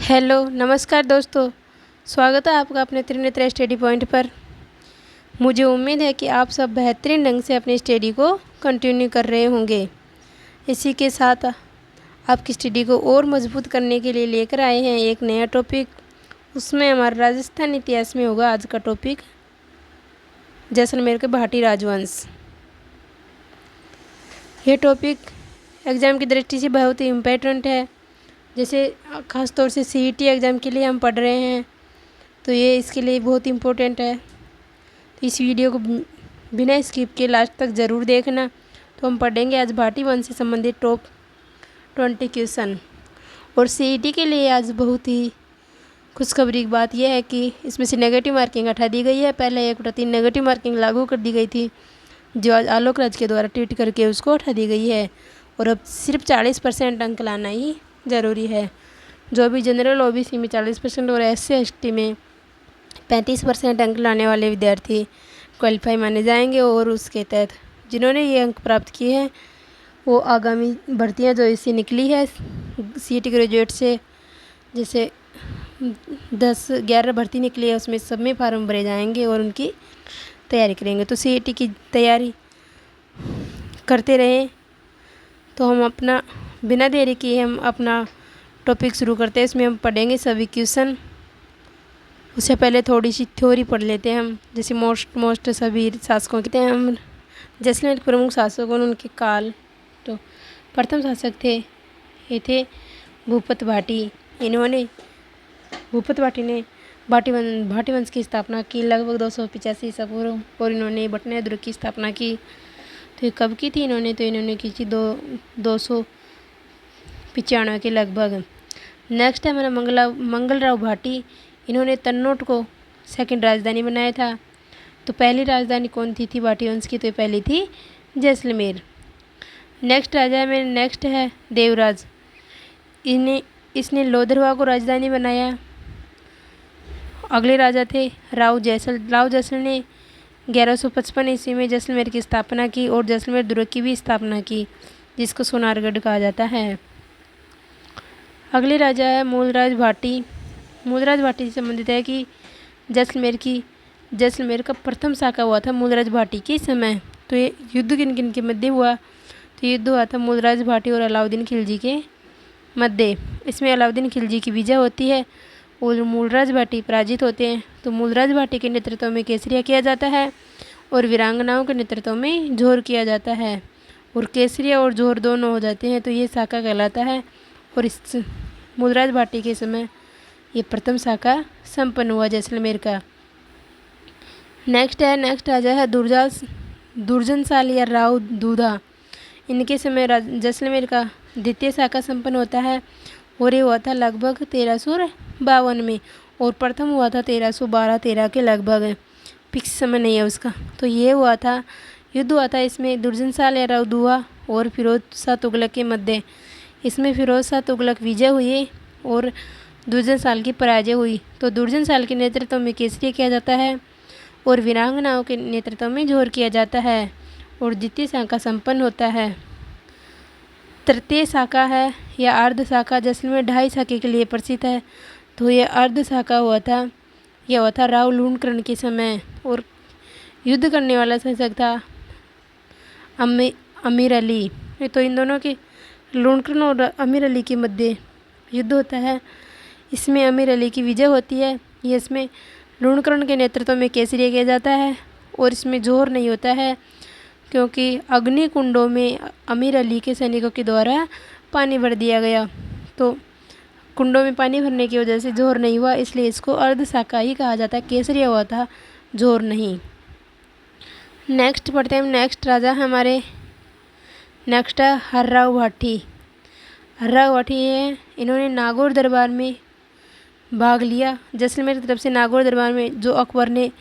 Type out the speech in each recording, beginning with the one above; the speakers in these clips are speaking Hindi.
हेलो नमस्कार दोस्तों। स्वागत है आपका अपने त्रिनेत्र स्टडी पॉइंट पर। मुझे उम्मीद है कि आप सब बेहतरीन ढंग से अपनी स्टडी को कंटिन्यू कर रहे होंगे। इसी के साथ आपकी स्टडी को और मजबूत करने के लिए लेकर आए हैं एक नया टॉपिक। उसमें हमारा राजस्थान इतिहास में होगा आज का टॉपिक जैसलमेर के भाटी राजवंश। यह टॉपिक एग्ज़ाम की दृष्टि से बहुत ही इम्पोर्टेंट है। जैसे ख़ास तौर से सीईटी एग्ज़ाम के लिए हम पढ़ रहे हैं तो ये इसके लिए बहुत इम्पोर्टेंट है। तो इस वीडियो को बिना स्किप के लास्ट तक ज़रूर देखना। तो हम पढ़ेंगे आज भाटी वंश से संबंधित टॉप 20 क्वेश्चन। और सीईटी के लिए आज बहुत ही खुशखबरी की बात यह है कि इसमें से नेगेटिव मार्किंग हटा दी गई है। पहले 1/3 नेगेटिव मार्किंग लागू कर दी गई थी जो आज आलोक राज के द्वारा ट्वीट करके उसको हटा दी गई है। और अब सिर्फ 40% अंक लाना ही ज़रूरी है। जो भी जनरल ओबीसी में 40% और SC ST में 35% अंक लाने वाले विद्यार्थी क्वालिफाई माने जाएंगे। और उसके तहत जिन्होंने ये अंक प्राप्त किए हैं वो आगामी भर्तियां जो इससे निकली है सीईटी ग्रेजुएट से, जैसे 10-11 भर्ती निकली है उसमें सब में फार्म भरे जाएंगे और उनकी तैयारी करेंगे। तो सीईटी की तैयारी करते रहें। तो हम अपना बिना देरी किए हम अपना टॉपिक शुरू करते हैं। इसमें हम पढ़ेंगे सभी क्वेश्चन। उससे पहले थोड़ी सी थ्योरी पढ़ लेते हैं हम। जैसे मोस्ट सभी शासकों के हम जैसलमेर के प्रमुख शासकों और उनके काल। तो प्रथम शासक थे ये थे भूपत भाटी। भूपत भाटी ने भाटी वंश की स्थापना की लगभग 285 ईसा पूर्व। और इन्होंने बटना दुर्ग की स्थापना की। तो ये कब की थी इन्होंने की थी 295 के लगभग। नेक्स्ट है हमारा मंगलराव भाटी। इन्होंने तन्नौट को सेकंड राजधानी बनाया था। तो पहली राजधानी कौन थी भाटी वंश की? तो ये पहली थी जैसलमेर। नेक्स्ट राजा में नेक्स्ट है देवराज। इसने लोधरवा को राजधानी बनाया। अगले राजा थे राव जैसल ने 1155 ईस्वी में जैसलमेर की स्थापना की और जैसलमेर दुर्ग की भी स्थापना की जिसको सोनारगढ़ कहा जाता है। अगले राजा है मूलराज भाटी। मूलराज भाटी से संबंधित है कि जैसलमेर का प्रथम शाखा हुआ था मूलराज भाटी के समय। तो ये युद्ध किन किन के मध्य हुआ? तो युद्ध हुआ था मूलराज भाटी और अलाउद्दीन खिलजी के मध्य। इसमें अलाउद्दीन खिलजी की विजय होती है और मूलराज भाटी पराजित होते हैं। तो मूलराज भाटी के नेतृत्व में केसरिया किया जाता है और वीरांगनाओं के नेतृत्व में जोहर किया जाता है। और केसरिया और जोहर दोनों हो जाते हैं तो ये शाखा कहलाता है। और इस मूलराज भाटी के समय ये प्रथम शाखा संपन्न हुआ जैसलमेर का। नेक्स्ट राजा है दुर्जनशाल या राव दूधा। इनके समय जैसलमेर का द्वितीय शाखा संपन्न होता है और ये हुआ था लगभग 1352 में। और प्रथम हुआ था 1312-13 के लगभग। फिक्स समय नहीं है उसका। तो ये हुआ था युद्ध हुआ था इसमें दुर्जनशाल या राव दूधा और फिरोज शाह तुगलक के मध्य। इसमें फिरोज शाह तुगलक विजय हुए और दुर्जनशाल की पराजय हुई। तो दुर्जनशाल के नेतृत्व में केसरिया किया जाता है और वीरांगनाओं के नेतृत्व में जोहर किया जाता है और द्वितीय शाखा संपन्न होता है। तृतीय शाखा है या अर्ध शाखा जैसलमेर 2.5 शाखे के लिए प्रसिद्ध है। तो ये अर्ध शाखा हुआ था राव लूणकरण के समय। और युद्ध करने वाला शासक था अमीर अली। तो इन दोनों के लूणकरण और अमीर अली के मध्य युद्ध होता है। इसमें अमीर अली की विजय होती है। ये इसमें लूणकरण के नेतृत्व में केसरिया किया जाता है और इसमें जोहर नहीं होता है क्योंकि अग्नि कुंडों में अमीर अली के सैनिकों के द्वारा पानी भर दिया गया। तो कुंडों में पानी भरने की वजह से जोहर नहीं हुआ, इसलिए इसको अर्ध शाखा ही कहा जाता है। केसरिया हुआ था, जोहर नहीं। नेक्स्ट पढ़ते हैं। नेक्स्ट राजा हमारे नेक्स्ट है हर्राव भाटी। हर्राव भाटी है इन्होंने नागौर दरबार में भाग लिया। जैसलमेर की तरफ से नागौर दरबार में जो अकबर ने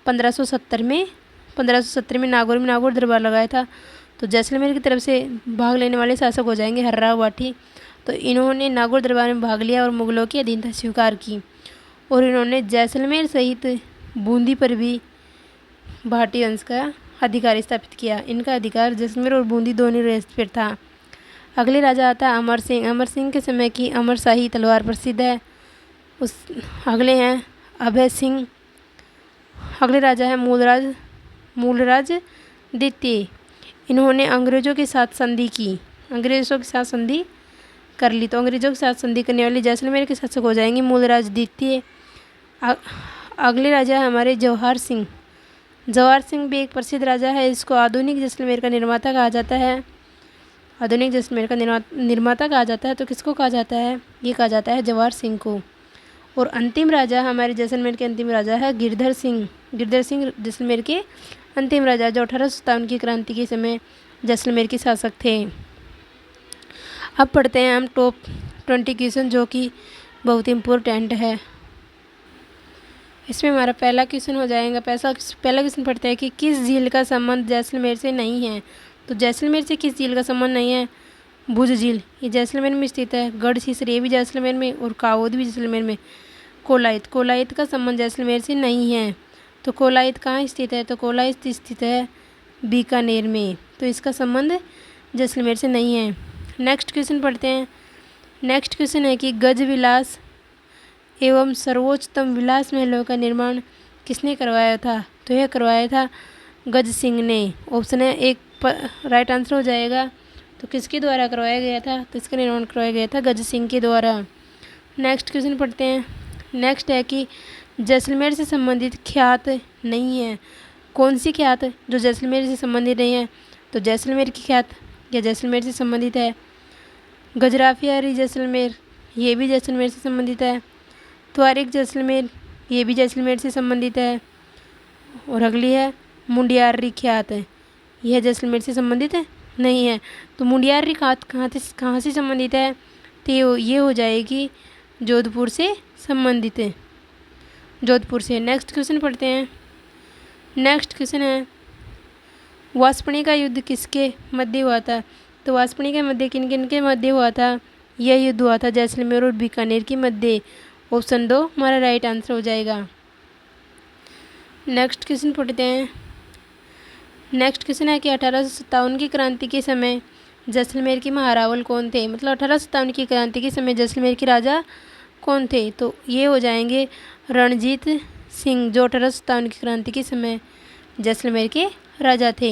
1570 में नागौर दरबार लगाया था। तो जैसलमेर की तरफ से भाग लेने वाले शासक हो जाएंगे हर्राव भाटी। तो इन्होंने नागौर दरबार में भाग लिया और मुगलों की अधीनता स्वीकार की। और इन्होंने जैसलमेर सहित बूंदी पर भी भाटी वंश का अधिकार स्थापित किया। इनका अधिकार जैसलमेर और बूंदी दोनों रेस्ट पर था। अगले राजा आता है अमर सिंह। अमर सिंह के समय की अमर शाही तलवार प्रसिद्ध है। उस अगले हैं अभय सिंह। अगले राजा है मूलराज द्वितीय। इन्होंने अंग्रेज़ों के साथ संधि की, अंग्रेज़ों के साथ संधि कर ली। तो अंग्रेज़ों के साथ संधि करने वाले जैसलमेर के शासक हो जाएंगे मूलराज द्वितीय। अगले राजा है हमारे जवाहर सिंह। जवाहर सिंह भी एक प्रसिद्ध राजा है। इसको आधुनिक जैसलमेर का निर्माता कहा जाता है। आधुनिक जैसलमेर का निर्माता कहा जाता है। तो किसको कहा जाता है? ये कहा जाता है जवाहर सिंह को। और अंतिम राजा हमारे जैसलमेर के अंतिम राजा है गिरधर सिंह। गिरधर सिंह जैसलमेर के अंतिम राजा, जो 1857 की क्रांति के समय जैसलमेर के शासक थे। अब पढ़ते हैं हम टॉप 20 क्वेश्चन, जो कि बहुत इम्पोर्टेंट है। इसमें हमारा पहला क्वेश्चन हो जाएगा। पहला क्वेश्चन पढ़ते हैं कि किस झील का संबंध जैसलमेर से नहीं है। तो जैसलमेर से किस झील का संबंध नहीं है? भुज झील, ये जैसलमेर में स्थित है। गढ़सीसर, ये भी जैसलमेर में, और कावोद भी जैसलमेर में। कोलायत का संबंध जैसलमेर से नहीं है। तो कोलायत कहाँ स्थित है? तो कोलायत स्थित है बीकानेर में। तो इसका संबंध जैसलमेर से नहीं है। नेक्स्ट क्वेश्चन पढ़ते हैं। नेक्स्ट क्वेश्चन है कि गज विलास एवं सर्वोच्चतम विलास महलों का निर्माण किसने करवाया था? तो यह करवाया था गज सिंह ने। ऑप्शन है एक राइट आंसर हो जाएगा। तो किसके द्वारा करवाया गया था? तो इसका निर्माण करवाया गया था गज सिंह के द्वारा। नेक्स्ट क्वेश्चन पढ़ते हैं। नेक्स्ट है कि जैसलमेर से संबंधित ख्यात नहीं है। कौन सी ख्यात जो जैसलमेर से संबंधित नहीं है? तो जैसलमेर की ख्यात या जैसलमेर से संबंधित है। गजराफियारी जैसलमेर, ये भी जैसलमेर से संबंधित है। त्वारिक जैसलमेर, ये भी जैसलमेर से संबंधित है। और अगली है मुंडियारी ख्यात, यह जैसलमेर से संबंधित नहीं है। तो मुंडियारी ख्यात कहाँ से संबंधित है? तो ये हो जाएगी जोधपुर से संबंधित है, जोधपुर से। नेक्स्ट क्वेश्चन पढ़ते हैं। नेक्स्ट क्वेश्चन है वासपणी का युद्ध किसके मध्य हुआ था? तो वासपणी के मध्य किन किन के मध्य हुआ था? यह युद्ध हुआ था जैसलमेर और बीकानेर के मध्य। ऑप्शन 2 हमारा राइट आंसर हो जाएगा। नेक्स्ट क्वेश्चन पढ़ते हैं। नेक्स्ट क्वेश्चन है कि 1857 की क्रांति के समय जैसलमेर के महारावल कौन थे? मतलब 1857 की क्रांति के समय जैसलमेर के राजा कौन थे? तो ये हो जाएंगे रणजीत सिंह, जो 1857 की क्रांति के समय जैसलमेर के राजा थे।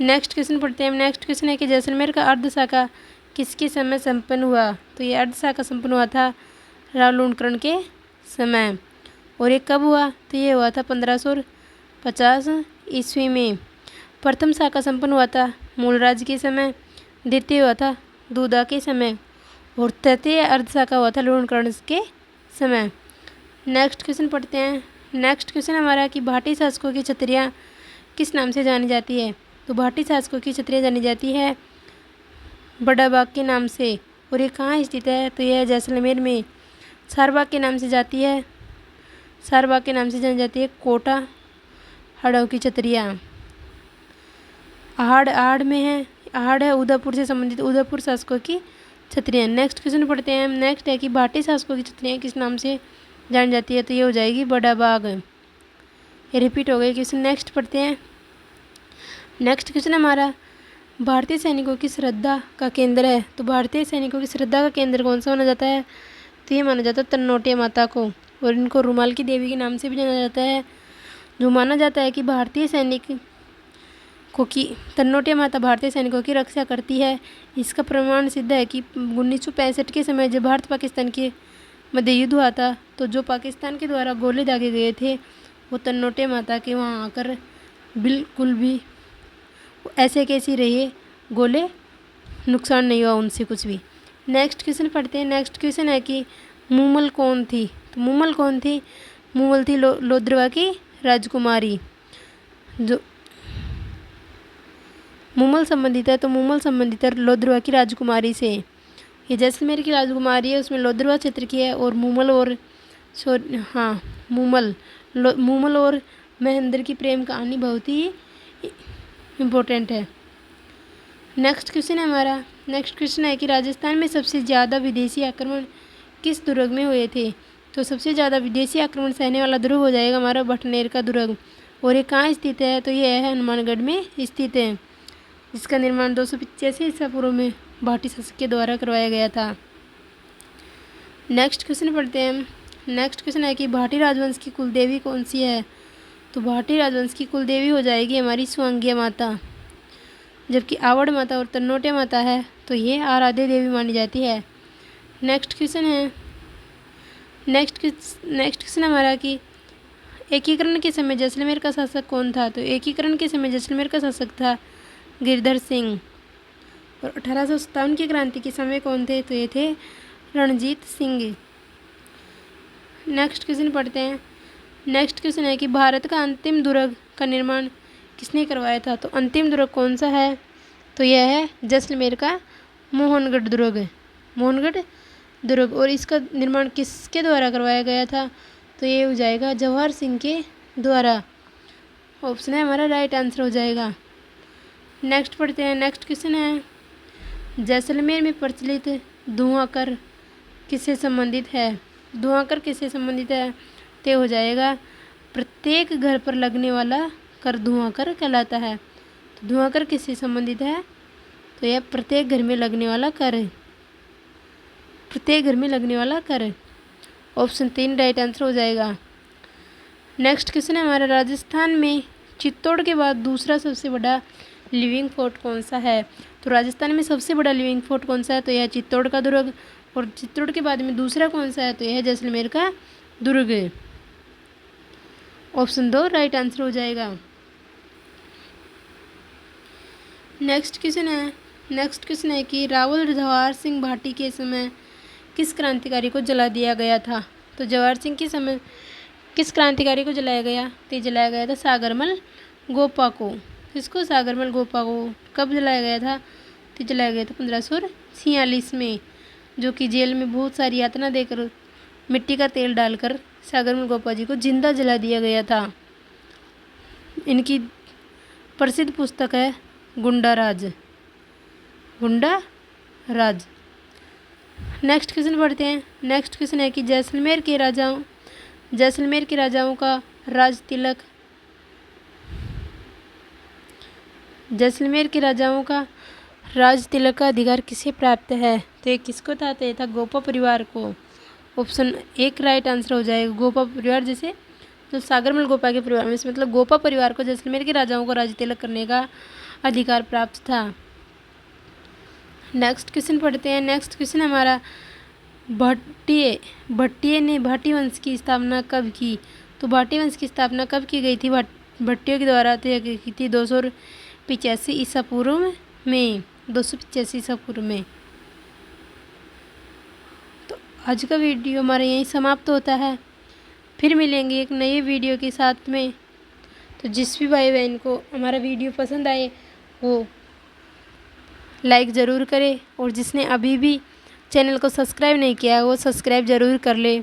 नेक्स्ट क्वेश्चन पढ़ते हैं। नेक्स्ट क्वेश्चन है कि जैसलमेर का अर्धशाखा किसके समय संपन्न हुआ? तो ये अर्धशाखा संपन्न हुआ था राव लूणकरण के समय। और ये कब हुआ? तो ये हुआ था 1550 ईस्वी में। प्रथम शाखा संपन्न हुआ था मूलराज के समय, द्वितीय हुआ था दूधा के समय, और तृतीय अर्धशाखा हुआ था लूणकरण के समय। नेक्स्ट क्वेश्चन पढ़ते हैं। नेक्स्ट क्वेश्चन हमारा कि भाटी शासकों की छत्रियाँ किस नाम से जानी जाती है? तो भाटी शासकों की छत्रियाँ जानी जाती है बड़ा बाग के नाम से। और ये कहाँ स्थित है? तो यह है जैसलमेर में। सारबाग के नाम से जाती है, सारबाग के नाम से जानी जाती है कोटा हाड़ों की छत्रियाँ। आहड़ में है, आहड़ है उदयपुर से संबंधित, उदयपुर शासकों की छत्रियाँ। नेक्स्ट क्वेश्चन पढ़ते हैं। नेक्स्ट है कि भाटी शासकों की छत्रियाँ किस नाम से जानी जाती है? तो ये हो जाएगी बड़ा बाग। ये रिपीट हो गई क्वेश्चन। नेक्स्ट पढ़ते हैं। नेक्स्ट क्वेश्चन हमारा भारतीय सैनिकों की श्रद्धा का केंद्र है। तो भारतीय सैनिकों की श्रद्धा का केंद्र कौन सा माना जाता है? तो ये माना जाता है तन्नोटिया माता को, और इनको रुमाल की देवी के नाम से भी जाना जाता है। जो माना जाता है कि भारतीय सैनिकों की तन्नोटिया माता भारतीय सैनिकों की रक्षा करती है। इसका प्रमाण सिद्ध है कि 1965 के समय जब भारत पाकिस्तान के मध्य युद्ध हुआ था, तो जो पाकिस्तान के द्वारा गोले दागे गए थे वो तन्नोटिया माता के वहाँ आकर बिल्कुल भी ऐसे कैसी रही, गोले नुकसान नहीं हुआ उनसे कुछ भी। नेक्स्ट क्वेश्चन पढ़ते हैं। नेक्स्ट क्वेश्चन है कि मूमल कौन थी? तो मूमल कौन थी? मूमल थी लोद्रवा की राजकुमारी। जो मूमल संबंधित है, तो मूमल संबंधित है लोद्रवा की राजकुमारी से। ये जैसलमेर की राजकुमारी है, उसमें लोद्रवा क्षेत्र की है। और मूमल और मूमल और महेंद्र की प्रेम कहानी बहुत ही इम्पोर्टेंट है। नेक्स्ट क्वेश्चन है हमारा। नेक्स्ट क्वेश्चन है कि राजस्थान में सबसे ज़्यादा विदेशी आक्रमण किस दुर्ग में हुए थे? तो सबसे ज़्यादा विदेशी आक्रमण सहने वाला दुर्ग हो जाएगा हमारा बटनेर का दुर्ग। और ये कहाँ स्थित है? तो ये है हनुमानगढ़ में स्थित है। इसका निर्माण 285 ईसा पूर्व में भाटी शासक के द्वारा करवाया गया था। नेक्स्ट क्वेश्चन पढ़ते हैं हम। नेक्स्ट क्वेश्चन है कि भाटी राजवंश की कुल देवी कौन सी है। तो भाटी राजवंश की कुल देवी हो जाएगी हमारी स्वांगिया माता, जबकि आवड़ माता और तन्नोटिया माता है तो ये आराध्य देवी मानी जाती है। नेक्स्ट क्वेश्चन है, नेक्स्ट क्वेश्चन हमारा कि एकीकरण के समय जैसलमेर का शासक कौन था। तो एकीकरण के समय जैसलमेर का शासक था गिरधर सिंह। और 1857 की क्रांति के समय कौन थे। तो ये थे रणजीत सिंह। नेक्स्ट क्वेश्चन पढ़ते हैं। नेक्स्ट क्वेश्चन है कि भारत का अंतिम दुर्ग का निर्माण किसने करवाया था। तो अंतिम दुर्ग कौन सा है। तो यह है जैसलमेर का मोहनगढ़ दुर्ग, मोहनगढ़ दुर्ग। और इसका निर्माण किसके द्वारा करवाया गया था। तो ये हो जाएगा जवाहर सिंह के द्वारा। ऑप्शन है हमारा राइट आंसर हो जाएगा। नेक्स्ट पढ़ते हैं। नेक्स्ट क्वेश्चन है जैसलमेर में प्रचलित धुआंकर किससे संबंधित है। धुआंकर किससे संबंधित है। तो हो जाएगा प्रत्येक घर पर लगने वाला कर धुआंकर कहलाता है। तो धुआंकर किससे संबंधित है। तो यह प्रत्येक घर में लगने वाला कर है, प्रत्येक घर में लगने वाला कर है। ऑप्शन 3 राइट आंसर हो जाएगा। नेक्स्ट क्वेश्चन है हमारा राजस्थान में चित्तौड़ के बाद दूसरा सबसे बड़ा लिविंग फोर्ट कौन सा है। तो राजस्थान में सबसे बड़ा लिविंग फोर्ट कौन सा है। तो यह चित्तौड़ का दुर्ग। और चित्तौड़ के बाद में दूसरा कौन सा है। तो यह जैसलमेर का दुर्ग है। ऑप्शन 2 राइट आंसर हो जाएगा। नेक्स्ट क्वेश्चन है कि रावल जवाहर सिंह भाटी के समय किस क्रांतिकारी को जला दिया गया था। तो जवाहर सिंह के समय किस क्रांतिकारी को जलाया गया। तो जलाया गया था सागरमल गोपा को। किसको। सागरमल गोपा को। कब जलाया गया था। तो जलाया गया था 1546 में, जो कि जेल में बहुत सारी यातना देकर मिट्टी का तेल डालकर सागरमल गोपा जी को जिंदा जला दिया गया था। इनकी प्रसिद्ध पुस्तक है गुंडा राज, गुंडा राज। नेक्स्ट क्वेश्चन पढ़ते हैं। नेक्स्ट क्वेश्चन है कि जैसलमेर के राजाओं का राज तिलक, जैसलमेर के राजाओं का राज तिलक का अधिकार किसे प्राप्त है। तो ये किसको था। तो ये था गोपा परिवार को। ऑप्शन 1 राइट आंसर हो जाएगा। गोपा परिवार जैसे तो सागरमल गोपा के परिवार में से मतलब गोपा परिवार को जैसलमेर के राजाओं को राज तिलक करने का अधिकार प्राप्त था। नेक्स्ट क्वेश्चन पढ़ते हैं। नेक्स्ट क्वेश्चन हमारा भट्टिये ने भाटी वंश की स्थापना कब की। तो भाटी वंश की स्थापना कब की गई थी। भट्टियों के द्वारा तो की थी 285 ईसा पूर्व में, 285 ईसा पूर्व में। तो आज का वीडियो हमारा यहीं समाप्त होता है। फिर मिलेंगे एक नए वीडियो के साथ में। तो जिस भी भाई बहन को हमारा वीडियो पसंद आए वो लाइक ज़रूर करे, और जिसने अभी भी चैनल को सब्सक्राइब नहीं किया वो सब्सक्राइब ज़रूर कर ले,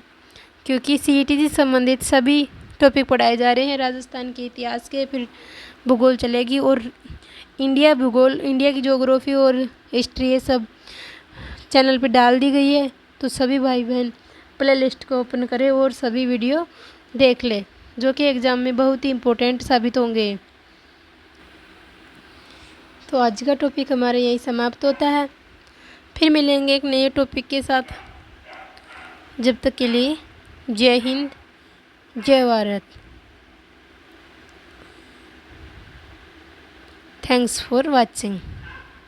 क्योंकि सीईटी से संबंधित सभी टॉपिक पढ़ाए जा रहे हैं। राजस्थान के इतिहास के, फिर भूगोल चलेगी, और इंडिया भूगोल, इंडिया की ज्योग्राफी और हिस्ट्री ये सब चैनल पे डाल दी गई है। तो सभी भाई बहन प्ले लिस्ट को ओपन करें और सभी वीडियो देख लें, जो कि एग्ज़ाम में बहुत ही इम्पोर्टेंट साबित होंगे। तो आज का टॉपिक हमारा यहीं समाप्त होता है। फिर मिलेंगे एक नए टॉपिक के साथ। जब तक के लिए जय हिंद, जय भारत। Thanks for watching.